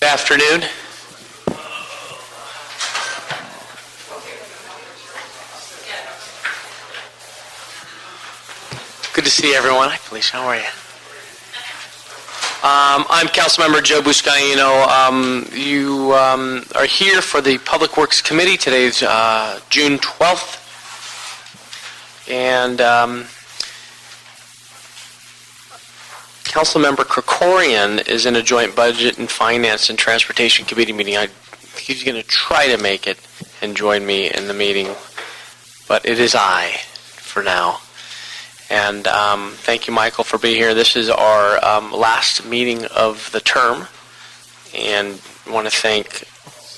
Good afternoon. Good to see everyone. Hi, Felicia. How are you? I'm Councilmember Joe Buscaino. You are here for the Public Works Committee. Today's June 12th. And Councilmember Krikorian is in a joint Budget and Finance and Transportation Committee meeting. He's going to try to make it and join me in the meeting, but it is I for now. And thank you, Michael, for being here. This is our last meeting of the term, and I want to thank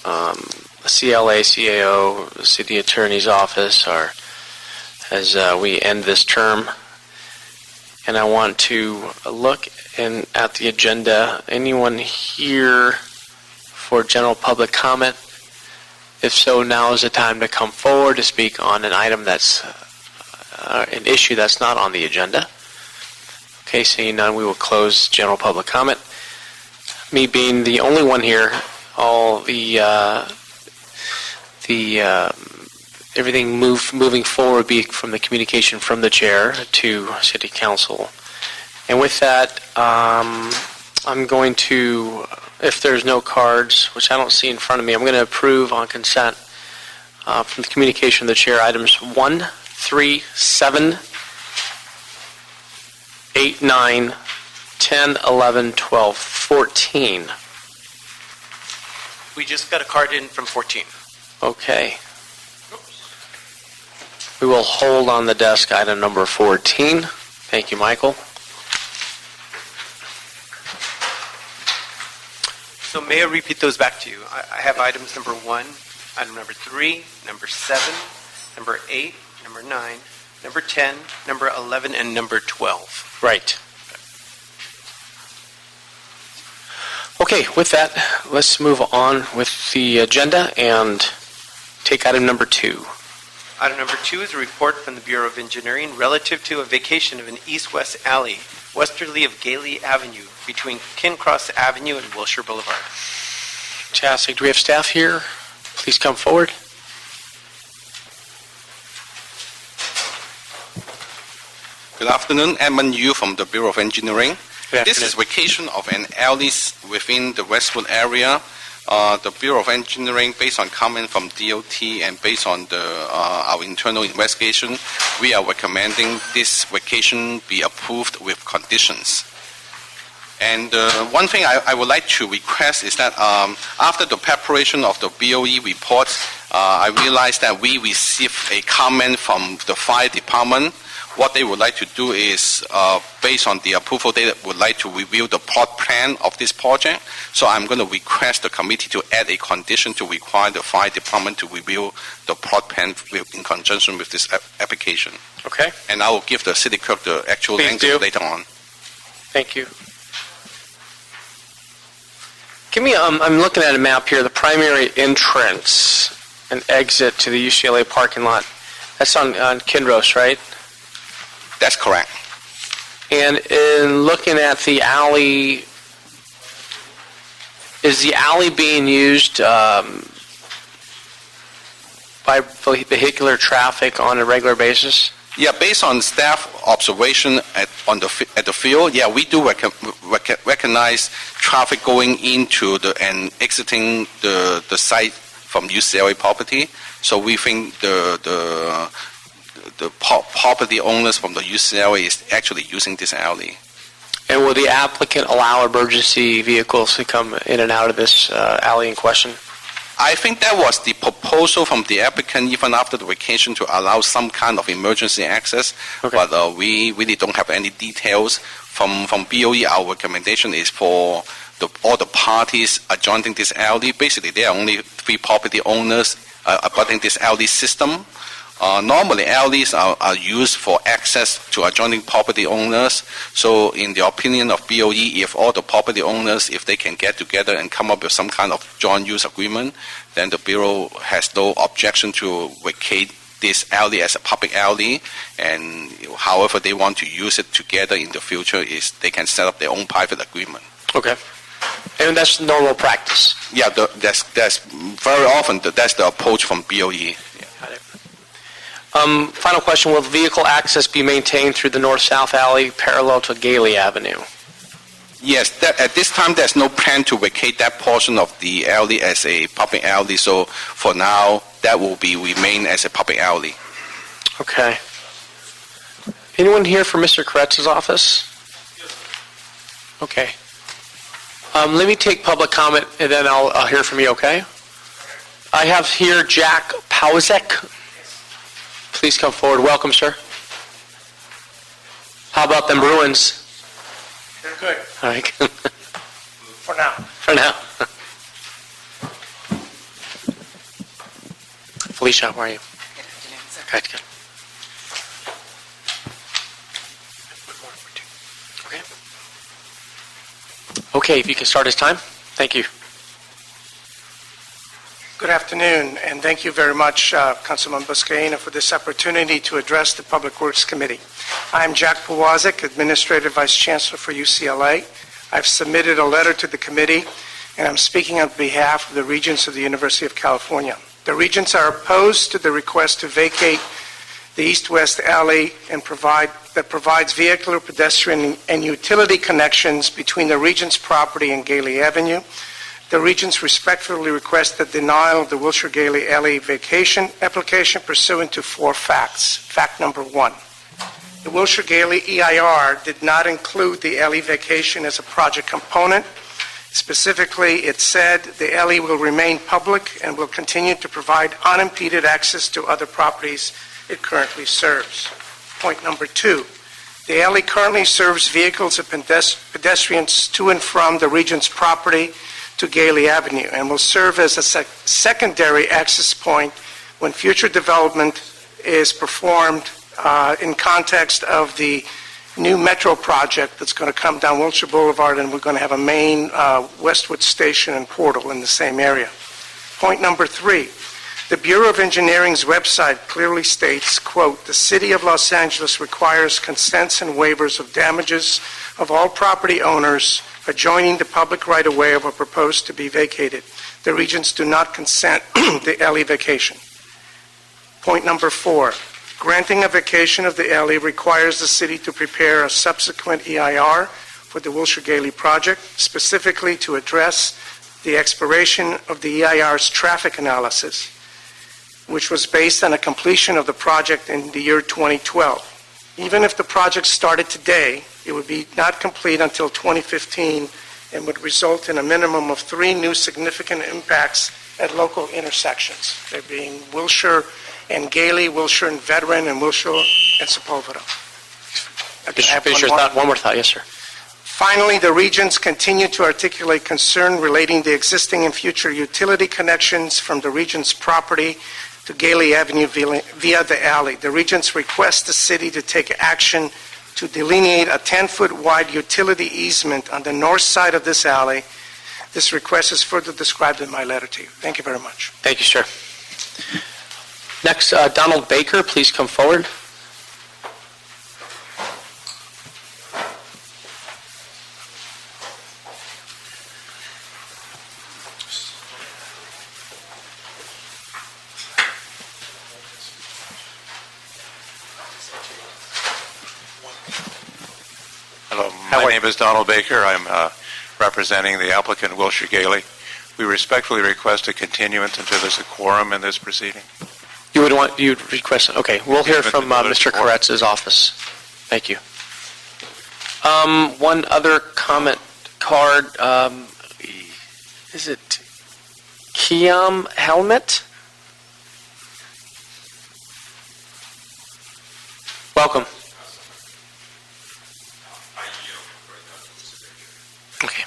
CLA, CAO, the City Attorney's Office as we end this term. And I want to look at the agenda. Anyone here for general public comment? If so, now is the time to come forward to speak on an item that's an issue that's not on the agenda. Okay, seeing none, we will close general public comment. Me being the only one here, all everything moving forward would be from the communication from the chair to City Council. And with that, I'm going to, if there's no cards, which I don't see in front of me, I'm going to approve on consent from the communication of the chair items 1, 3, 7, 8, 9, 10, 11, 12, 14. We just got a card in from 14. Okay. We will hold on the desk item number 14. Thank you, Michael. So may I repeat those back to you? I have items number 1, item number 3, number 7, number 8, number 9, number 10, number 11, and number 12. Right. Okay, with that, let's move on with the agenda and take item number 2. Item number 2 is a report from the Bureau of Engineering relative to a vacation of an east-west alley, westerly of Galey Avenue, between Kincross Avenue and Wilshire Boulevard. Fantastic. Do we have staff here? Please come forward. Good afternoon, Edmund Yu from the Bureau of Engineering. This is vacation of an alley within the Westwood area. The Bureau of Engineering, based on comment from DOT and based on our internal investigation, we are recommending this vacation be approved with conditions. And one thing I would like to request is that after the preparation of the BOE report, I realized that we received a comment from the fire department. What they would like to do is, based on the approval, they would like to review the plot plan of this project. So I'm going to request the committee to add a condition to require the fire department to review the plot plan in conjunction with this application. Okay. And I will give the city clerk the actual language later on. Thank you. Give me, I'm looking at a map here, the primary entrance and exit to the UCLA parking lot. That's on Kinross, right? That's correct. And in looking at the alley, is the alley being used by vehicular traffic on a regular basis? Yeah, based on staff observation at the field, yeah, we do recognize traffic going into and exiting the site from UCLA property. So we think the property owners from the UCLA is actually using this alley. And will the applicant allow emergency vehicles to come in and out of this alley in question? I think that was the proposal from the applicant even after the vacation to allow some kind of emergency access. Okay. But we really don't have any details. From BOE, our recommendation is for all the parties adjoining this alley. Basically, there are only 3 property owners abutting this alley system. Normally, alleys are used for access to adjoining property owners. So in the opinion of BOE, if all the property owners, if they can get together and come up with some kind of joint use agreement, then the Bureau has no objection to vacate this alley as a public alley. And however they want to use it together in the future is they can set up their own private agreement. Okay. And that's normal practice. Yeah, that's very often that's the approach from BOE. Got it. Final question, will vehicle access be maintained through the north-south alley parallel to Galey Avenue? Yes, at this time there's no plan to vacate that portion of the alley as a public alley, so for now that will remain as a public alley. Okay. Anyone here from Mr. Koretz's office? Okay. Let me take public comment and then I'll hear from you, okay? I have here Jack Pauzek. Please come forward. Welcome, sir. How about them Bruins? They're good. All right. For now. For now. Felicia, how are you? Good afternoon, sir. Good, good. Okay, if you can start his time. Thank you. Good afternoon, and thank you very much, Councilman Buscaino, for this opportunity to address the Public Works Committee. I'm Jack Pawazik, Administrative Vice Chancellor for UCLA. I've submitted a letter to the committee, and I'm speaking on behalf of the Regents of the University of California. The Regents are opposed to the request to vacate the east-west alley and that provides vehicular, pedestrian, and utility connections between the Regents' property and Galey Avenue. The Regents respectfully request the denial of the Wilshire Galey alley vacation application pursuant to 4 facts. Fact number 1, the Wilshire Galey EIR did not include the alley vacation as a project component. Specifically, it said the alley will remain public and will continue to provide unimpeded access to other properties it currently serves. Point number 2, the alley currently serves vehicles and pedestrians to and from the Regents' property to Galey Avenue and will serve as a secondary access point when future development is performed in context of the new metro project that's going to come down Wilshire Boulevard, and we're going to have a main Westwood station and portal in the same area. Point number 3, the Bureau of Engineering's website clearly states, quote, the City of Los Angeles requires consents and waivers of damages of all property owners adjoining the public right-of-way of a proposed to be vacated. The Regents do not consent the alley vacation. Point number 4, granting a vacation of the alley requires the city to prepare a subsequent EIR for the Wilshire Galey project, specifically to address the expiration of the EIR's traffic analysis, which was based on a completion of the project in the year 2012. Even if the project started today, it would be not complete until 2015 and would result in a minimum of 3 new significant impacts at local intersections, there being Wilshire and Galey, Wilshire and Veteran, and Wilshire and Sepulveda. One more thought. Yes, sir. Finally, the Regents continue to articulate concern relating the existing and future utility connections from the Regents' property to Galey Avenue via the alley. The Regents request the city to take action to delineate a 10-foot wide utility easement on the north side of this alley. This request is further described in my letter to you. Thank you very much. Thank you, sir. Next, Donald Baker, please come forward. Hello, my name is Donald Baker. I'm representing the applicant Wilshire Galey. We respectfully request a continuance until there's a quorum in this proceeding. You'd request, okay, we'll hear from Mr. Koretz's office. Thank you. One other comment card, is it Kiam Helmet? Welcome. Okay.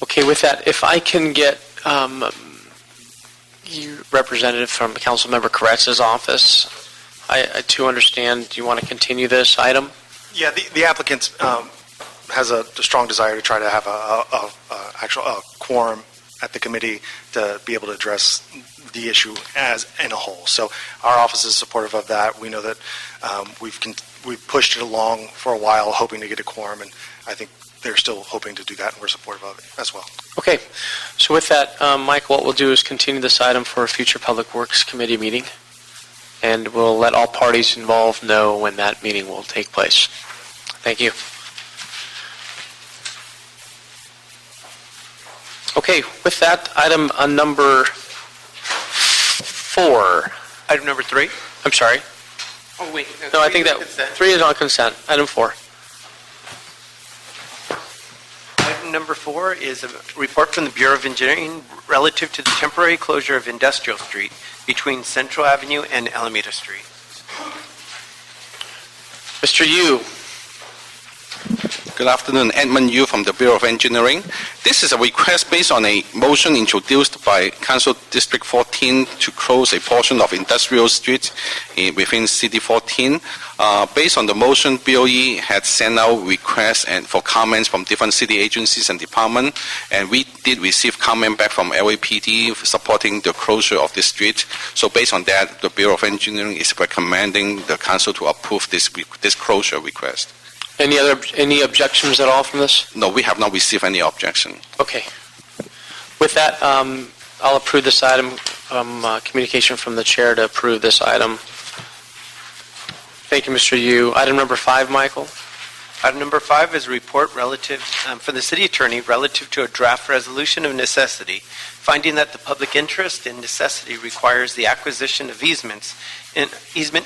Okay, with that, if I can get you representative from Councilmember Koretz's office, I too understand you want to continue this item? Yeah, the applicant has a strong desire to try to have a quorum at the committee to be able to address the issue as in a whole. So our office is supportive of that. We know that we've pushed it along for a while, hoping to get a quorum, and I think they're still hoping to do that, and we're supportive of it as well. Okay. So with that, Mike, what we'll do is continue this item for a future Public Works Committee meeting, and we'll let all parties involved know when that meeting will take place. Thank you. Okay, with that, item number 4. Item number 3? I'm sorry. Oh, wait. No, I think that 3 is on consent. Item 4. Item number 4 is a report from the Bureau of Engineering relative to the temporary closure of Industrial Street between Central Avenue and Alameda Street. Mr. Yu. Good afternoon, Edmund Yu from the Bureau of Engineering. This is a request based on a motion introduced by Council District 14 to close a portion of Industrial Street within City 14. Based on the motion, BOE had sent out requests and for comments from different city agencies and departments, and we did receive comment back from LAPD supporting the closure of this street. So based on that, the Bureau of Engineering is recommending the Council to approve this closure request. Any objections at all from this? No, we have not received any objection. Okay. With that, I'll approve this item. Communication from the chair to approve this item. Thank you, Mr. Yu. Item number 5, Michael. Item number 5 is a report relative from the city attorney relative to a draft resolution of necessity, finding that the public interest in necessity requires the acquisition of easement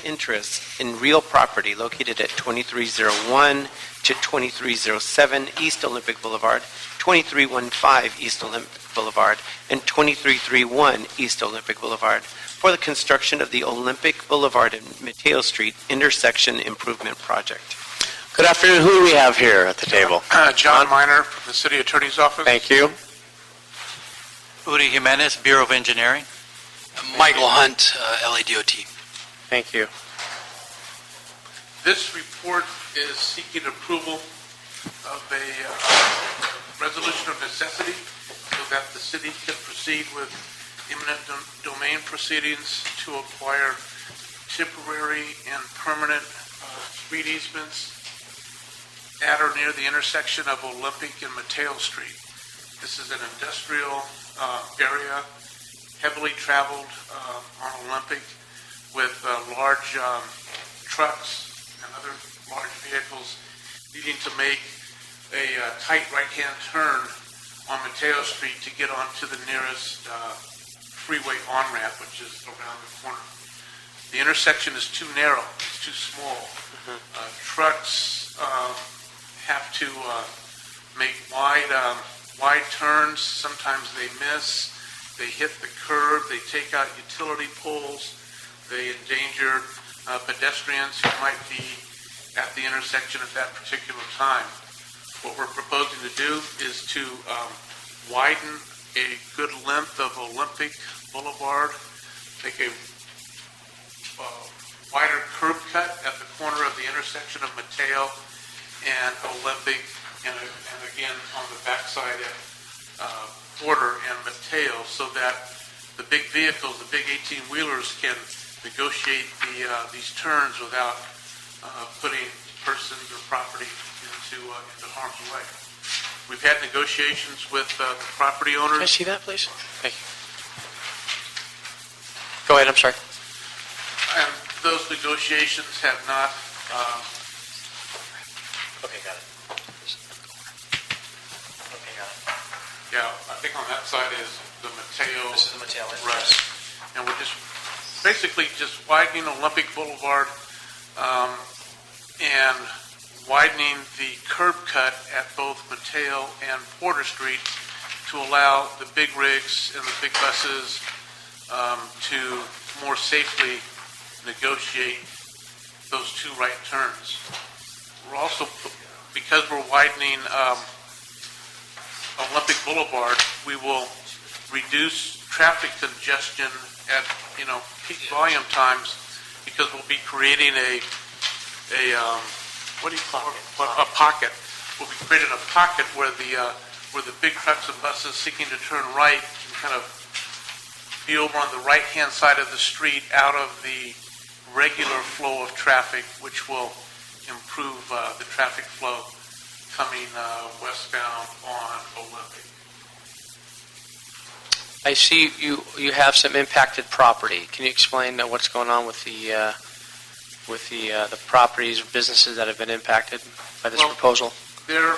interests in real property located at 2301 to 2307 East Olympic Boulevard, 2315 East Olympic Boulevard, and 2331 East Olympic Boulevard for the construction of the Olympic Boulevard and Mateo Street intersection improvement project. Good afternoon. Who do we have here at the table? John Miner from the City Attorney's Office. Thank you. Udi Jimenez, Bureau of Engineering. Michael Hunt, LADOT. Thank you. This report is seeking approval of a resolution of necessity so that the city can proceed with eminent domain proceedings to acquire temporary and permanent street easements at or near the intersection of Olympic and Mateo Street. This is an industrial area, heavily traveled on Olympic, with large trucks and other large vehicles needing to make a tight right-hand turn on Mateo Street to get onto the nearest freeway on-ramp, which is around the corner. The intersection is too narrow, it's too small. Trucks have to make wide turns. Sometimes they miss. They hit the curb. They take out utility poles. They endanger pedestrians who might be at the intersection at that particular time. What we're proposing to do is to widen a good length of Olympic Boulevard, make a wider curb cut at the corner of the intersection of Mateo and Olympic, and again on the backside at Porter and Mateo, so that the big vehicles, the big 18-wheelers, can negotiate these turns without putting persons or property into harm's way. We've had negotiations with the property owners. Can I see that, please? Thank you. Go ahead, I'm sorry. And those negotiations have not... Okay, got it. Okay, got it. Yeah, I think on that side is the Mateo. This is the Mateo. Right. And we're just basically just widening Olympic Boulevard and widening the curb cut at both Mateo and Porter Street to allow the big rigs and the big buses to more safely negotiate those two right turns. We're also, because we're widening Olympic Boulevard, we will reduce traffic congestion at peak volume times, because we'll be creating a pocket. We'll be creating a pocket where where the big trucks and buses seeking to turn right can kind of be over on the right-hand side of the street out of the regular flow of traffic, which will improve the traffic flow coming westbound on Olympic. I see you have some impacted property. Can you explain what's going on with the properties or businesses that have been impacted by this proposal? They're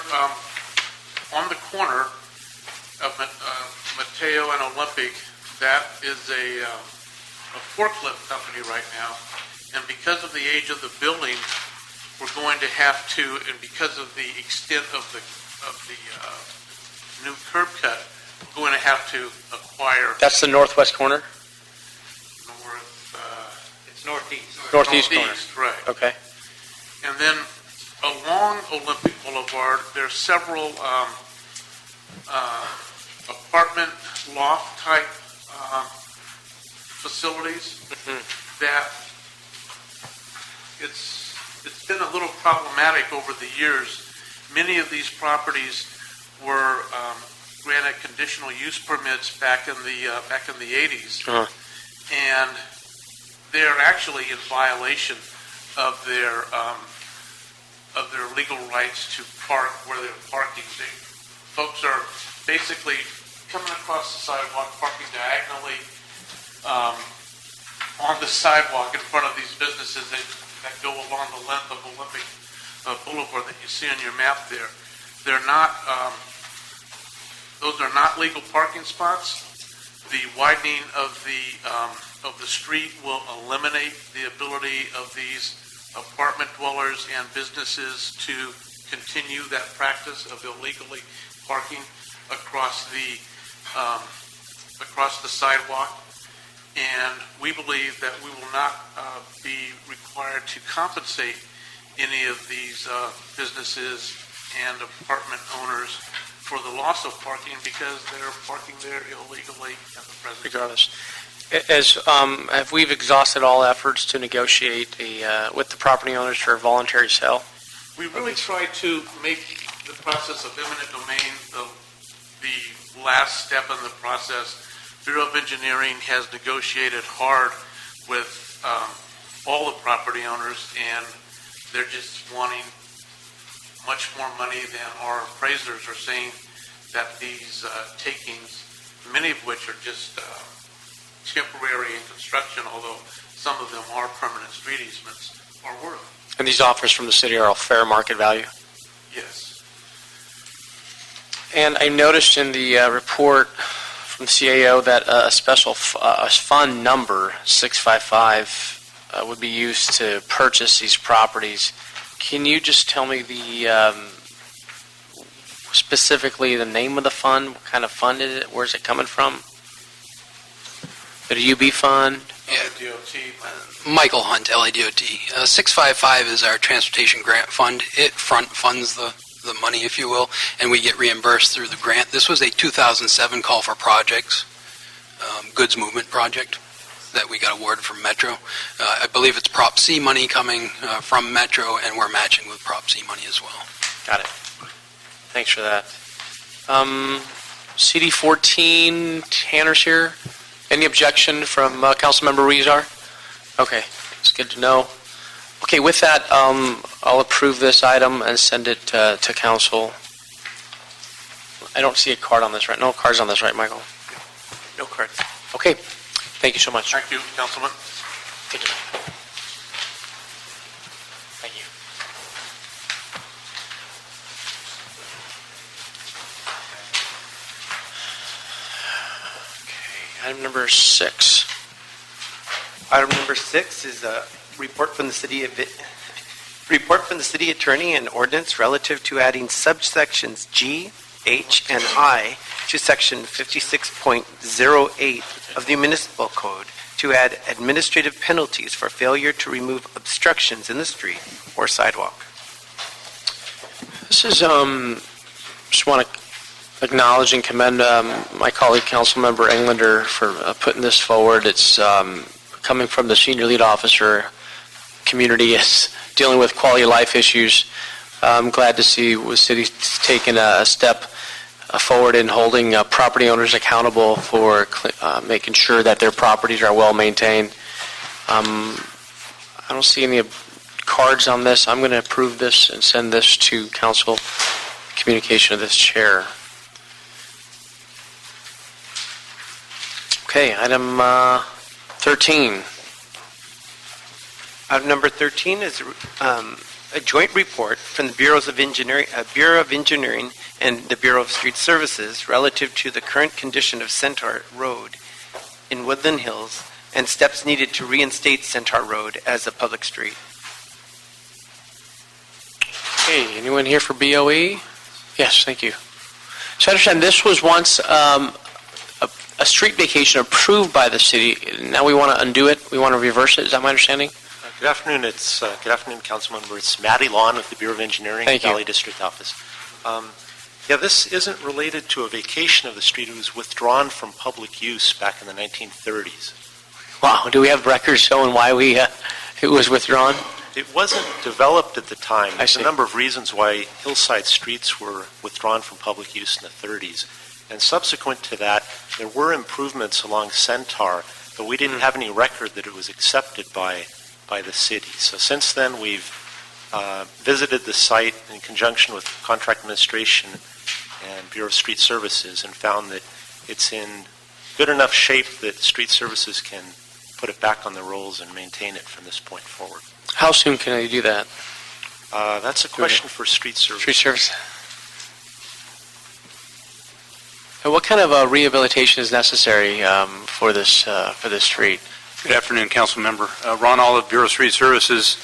on the corner of Mateo and Olympic. That is a forklift company right now, and because of the age of the building, we're going to have to, and because of the extent of the new curb cut, we're going to have to acquire. That's the northwest corner? It's northeast. Northeast corner. Right. Okay. And then along Olympic Boulevard, there are several apartment loft type facilities that it's been a little problematic over the years. Many of these properties were granted conditional use permits back in the 80s, and they're actually in violation of their legal rights to park where they're parking. Folks are basically coming across the sidewalk, parking diagonally on the sidewalk in front of these businesses that go along the length of Olympic Boulevard that you see on your map there. They're not; those are not legal parking spots. The widening of the street will eliminate the ability of these apartment dwellers and businesses to continue that practice of illegally parking across the sidewalk. And we believe that we will not be required to compensate any of these businesses and apartment owners for the loss of parking because they're parking there illegally at the present Regardless. Have we exhausted all efforts to negotiate with the property owners for a voluntary sale? We really try to make the process of eminent domain the last step in the process. Bureau of Engineering has negotiated hard with all the property owners, and they're just wanting much more money than our appraisers are saying that these takings, many of which are just temporary in construction, although some of them are permanent street easements, are worth. And these offers from the city are all fair market value? Yes. And I noticed in the report from the CAO that a special fund number, 655, would be used to purchase these properties. Can you just tell me specifically the name of the fund? What kind of fund is it? Where's it coming from? The UB fund? Yeah. Michael Hunt, LADOT. 655 is our transportation grant fund. It funds the money, if you will, and we get reimbursed through the grant. This was a 2007 call for projects, goods movement project that we got awarded from Metro. I believe it's Prop C money coming from Metro, and we're matching with Prop C money as well. Got it. Thanks for that. CD14, Tanner's here. Any objection from Councilmember Rezar? Okay, it's good to know. Okay, with that, I'll approve this item and send it to council. I don't see a card on this, right? No cards on this, right, Michael? No cards. Okay, thank you so much. Thank you, Councilman. Thank you. Thank you. Okay, item number 6. Item number 6 is a report from the city attorney and ordinance relative to adding subsections G, H, and I to section 56.08 of the Municipal Code to add administrative penalties for failure to remove obstructions in the street or sidewalk. This is, just want to acknowledge and commend my colleague, Councilmember Englander, for putting this forward. It's coming from the senior lead officer. Community is dealing with quality of life issues. I'm glad to see the city taking a step forward in holding property owners accountable for making sure that their properties are well maintained. I don't see any cards on this. I'm going to approve this and send this to council communication of this chair. Okay, item 13. Item number 13 is a joint report from the Bureau of Engineering and the Bureau of Street Services relative to the current condition of Centaur Road in Woodland Hills and steps needed to reinstate Centaur Road as a public street. Okay, anyone here for BOE? Yes, thank you. So I understand this was once a street vacation approved by the city. Now we want to undo it. We want to reverse it. Is that my understanding? Good afternoon. Good afternoon, Council Member. It's Matty Lawn of the Bureau of Engineering, Galey District Office. This isn't related to a vacation of the street. It was withdrawn from public use back in the 1930s. Wow. Do we have records showing why it was withdrawn? It wasn't developed at the time. I There's see. a number of reasons why hillside streets were withdrawn from public use in the 30s. And subsequent to that, there were improvements along Centaur, but we didn't have any record that it was accepted by the city. So since then, we've visited the site in conjunction with Contract Administration and Bureau of Street Services and found that it's in good enough shape that Street Services can put it back on the rolls and maintain it from this point forward. How soon can they do that? That's a question for Street Services. Street Service. And what kind of rehabilitation is necessary for this street? Good afternoon, Council Member. Ron Olive, Bureau of Street Services.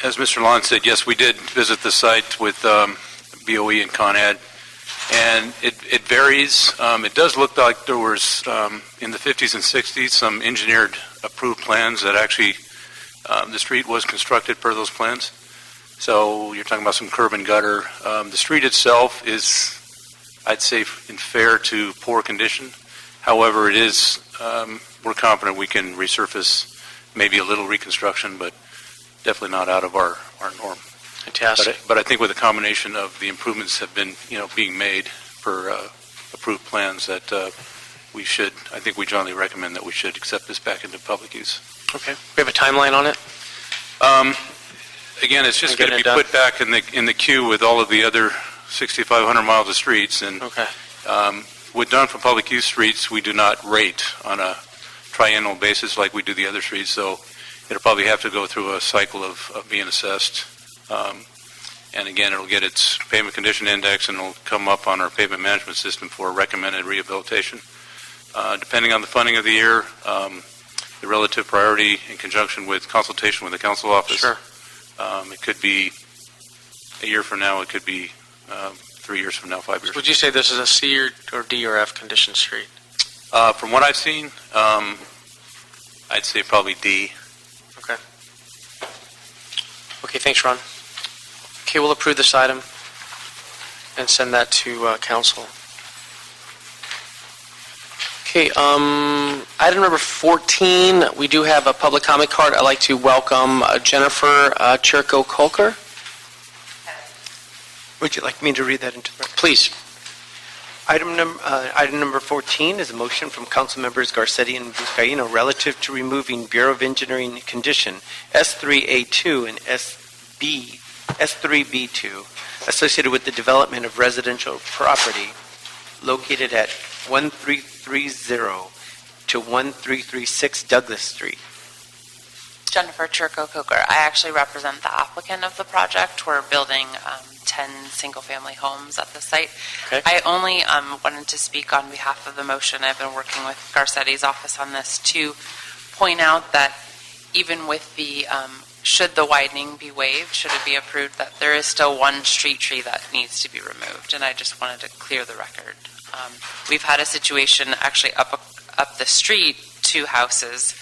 As Mr. Lon said, yes, we did visit the site with BOE and Con Ed, and it varies. It does look like there was, in the 50s and 60s, some engineered approved plans that actually the street was constructed per those plans. So you're talking about some curb and gutter. The street itself is, I'd say, in fair to poor condition. However, it is, we're confident we can resurface maybe a little reconstruction, but definitely not out of our norm. Fantastic. But I think with a combination of the improvements have been, being made for approved plans that I think we jointly recommend that we should accept this back into public use. Okay. We have a timeline on it? Again, it's just going to be put back in the queue with all of the other 6,500 miles of streets. And okay. With done for public use streets, we do not rate on a triennial basis like we do the other streets. So it'll probably have to go through a cycle of being assessed. And again, it'll get its pavement condition index and it'll come up on our pavement management system for recommended rehabilitation. Depending on the funding of the year, the relative priority in conjunction with consultation with the council office. Sure. It could be a year from now. It could be 3 years from now, 5 years. Would you say this is a C or D or F condition street? From what I've seen, I'd say probably D. Okay. Okay, thanks, Ron. Okay, we'll approve this item and send that to council. Okay, item number 14, we do have a public comment card. I'd like to welcome Jennifer Chirko-Kolker. Would you like me to read that into the record? Please. Item number 14 is a motion from Council Members Garcetti and Vizcaino relative to removing Bureau of Engineering condition S3A2 and S3B2 associated with the development of residential property located at 1330 to 1336 Douglas Street. Jennifer Chirko-Coker. I actually represent the applicant of the project. We're building 10 single-family homes at the site. Okay. I only wanted to speak on behalf of the motion. I've been working with Garcetti's office on this to point out that even with the, should the widening be waived, should it be approved, that there is still one street tree that needs to be removed, and I just wanted to clear the record. We've had a situation actually up the street, 2 houses,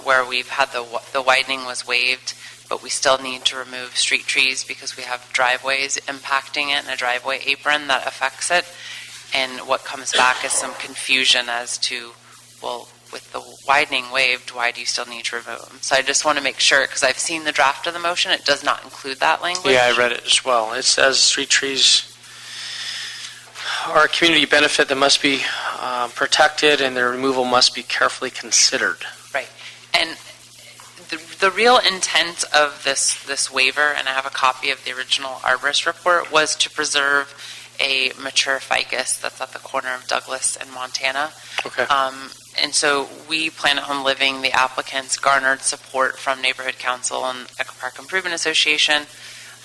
where we've had the widening was waived, but we still need to remove street trees because we have driveways impacting it and a driveway apron that affects it. And what comes back is some confusion as to, well, with the widening waived, why do you still need to remove them? So I just want to make sure, because I've seen the draft of the motion, it does not include that language. Yeah, I read it as well. It says street trees are a community benefit that must be protected, and their removal must be carefully considered. Right. And the real intent of this waiver, and I have a copy of the original arborist report, was to preserve a mature ficus that's at the corner of Douglas and Montana. Okay. And so we plan on living. The applicants garnered support from Neighborhood Council and Echo Park Improvement Association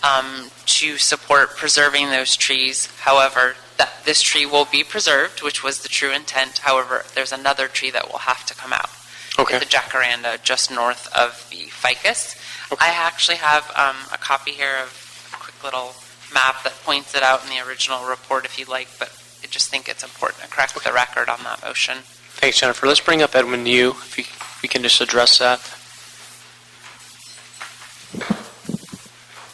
to support preserving those trees. However, this tree will be preserved, which was the true intent. However, there's another tree that will have to come out. Okay. The jacaranda just north of the ficus. Okay. I actually have a copy here of a quick little map that points it out in the original report if you'd like, but I just think it's important to correct the record on that motion. Thanks, Jennifer. Let's bring up Edwin Yu, if we can just address that.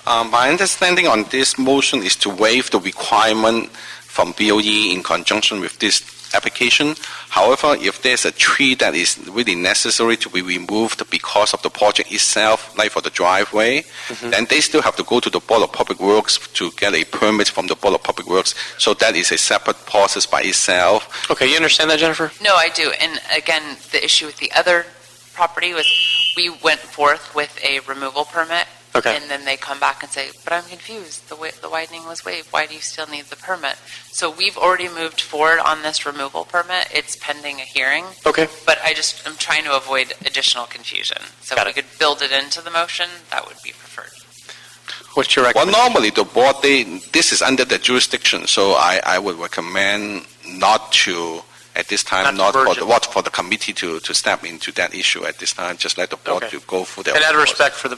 My understanding on this motion is to waive the requirement from BOE in conjunction with this application. However, if there's a tree that is really necessary to be removed because of the project itself, like for the driveway, then they still have to go to the Board of Public Works to get a permit from the Board of Public Works. So that is a separate process by itself. Okay, you understand that, Jennifer? No, I do. And again, the issue with the other property was we went forth with a removal permit. Okay. And then they come back and say, but I'm confused. The widening was waived. Why do you still need the permit? So we've already moved forward on this removal permit. It's pending a hearing. Okay. But I'm trying to avoid additional confusion. So if we could build it into the motion, that would be preferred. What's your Well, recommendation? normally the board, this is under the jurisdiction, so I would recommend not to, at this time, Not to merge it. for the committee to step into that issue at this time. Just let the board Okay. to go through their. And out of process. respect for the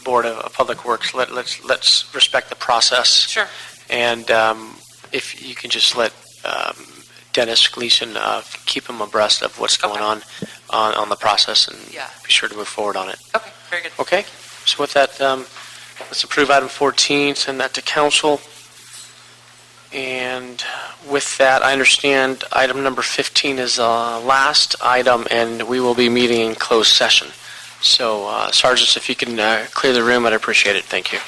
Board of Public Works, let's respect the process. Sure. And if you can just let Dennis Gleason keep him abreast of what's going on the process, and be sure to move forward on it. Okay, very good. Okay. So with that, let's approve item 14, send that to council. And with that, I understand item number 15 is the last item, and we will be meeting in closed session. So, Sergeants, if you can clear the room, I'd appreciate it. Thank you.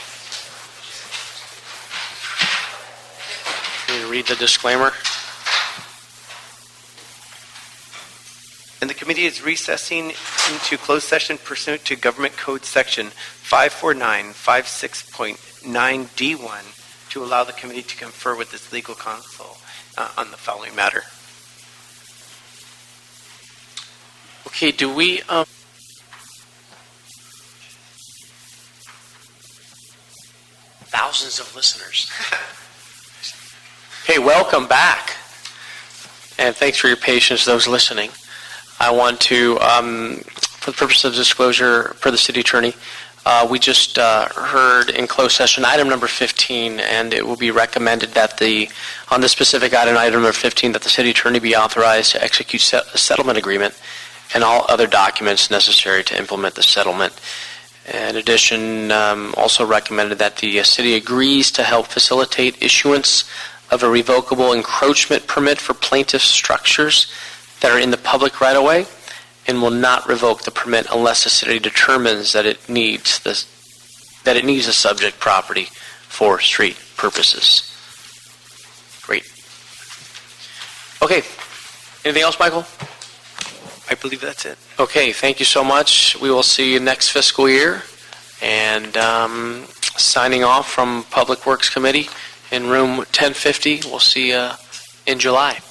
Can you read the disclaimer? And the committee is recessing into closed session pursuant to Government Code Section 54956.9D1 to allow the committee to confer with its legal counsel on the following matter. Okay, do we... Thousands of listeners. Hey, welcome back. And thanks for your patience, those listening. I want to, for the purpose of disclosure, per the city attorney, we just heard in closed session item number 15, and it will be recommended that on this specific item number 15, that the city attorney be authorized to execute a settlement agreement and all other documents necessary to implement the settlement. In addition, also recommended that the city agrees to help facilitate issuance of a revocable encroachment permit for plaintiff structures that are in the public right-of-way, and will not revoke the permit unless the city determines that it needs the subject property for street purposes. Great. Okay. Anything else, Michael? I believe that's it. Okay, thank you so much. We will see you next fiscal year. And signing off from Public Works Committee in room 1050. We'll see you in July.